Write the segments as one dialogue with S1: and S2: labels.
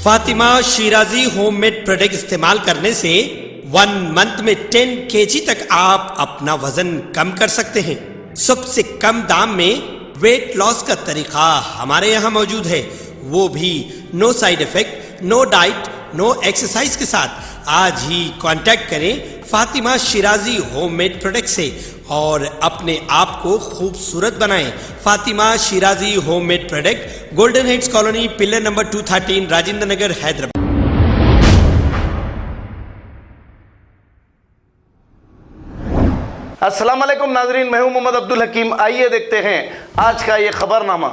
S1: Fatima Shirazi homemade product इस्तेमाल करने से 1 मंथ में 10 kg तक आप अपना वजन कम कर सकते हैं। सबसे कम दाम में वेट लॉस का तरीका हमारे यहाँ मौजूद है, वो भी no side effect, no diet, no exercise के साथ। आज ही कांटेक्ट करें फातिमा शिराजी होममेड प्रोडक्ट से और अपने आप को खूबसूरत बनाएं। Fatima Shirazi homemade product, golden heads colony, pillar number 213, Rajendra Nagar, Hyderabad.
S2: अस्सलाम वालेकुम नाजरीन, मैं हूं मोहम्मद अब्दुल हकीम। आइए देखते हैं आज का ये खबरनामा।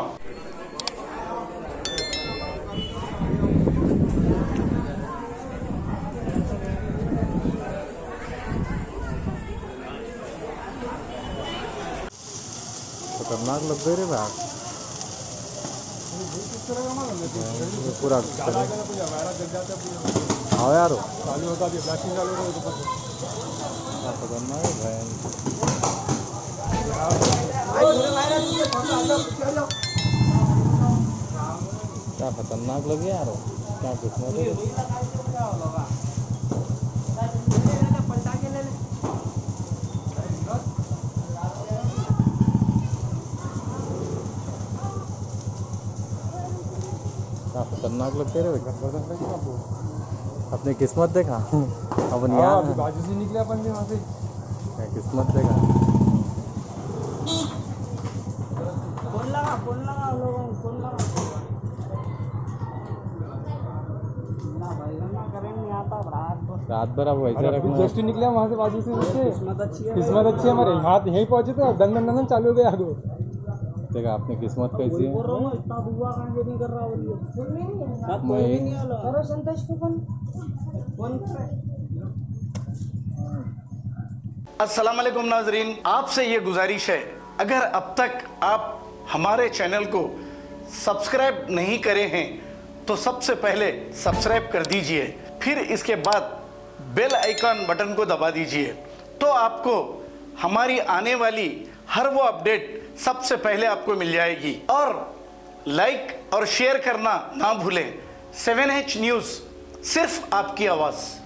S3: खतरनाक लग रही है भाई, पूरा हाँ यार चालू होता है, फ्लैशिंग चालू होता है, खतरनाक है भाई। क्या खतरनाक लगे यार, क्या किस्मत है। क्या खतरनाक लगते रहे, अपनी किस्मत देखा अपन यहाँ बाजू से निकले अपन भी वहाँ से, क्या किस्मत देखा।
S4: फोन लगा लोगों को, फोन लगा ना भाई, ना करेंगे नहीं आता
S3: रात भर अब वैसे रखना।
S5: जस्ट निकले वहाँ से बाजू से,
S4: किस्मत अच्छी है,
S5: किस्मत अच्छी है हमारे, हाथ यहीं पहुँचे तो दंगन चालू हो गया आगे।
S3: देखा अपनी किस्मत कैसी है।
S4: इतना दुआ कहाँ नहीं कर रहा करो संतोष को फोन
S2: अस्सलाम वालेकुम नाजरीन, आपसे ये गुजारिश है, अगर अब तक आप हमारे चैनल को सब्सक्राइब नहीं करे हैं तो सबसे पहले सब्सक्राइब कर दीजिए, फिर इसके बाद बेल आइकन बटन को दबा दीजिए, तो आपको हमारी आने वाली हर वो अपडेट सबसे पहले आपको मिल जाएगी। और लाइक और शेयर करना ना भूलें। 7H न्यूज़, सिर्फ आपकी आवाज़।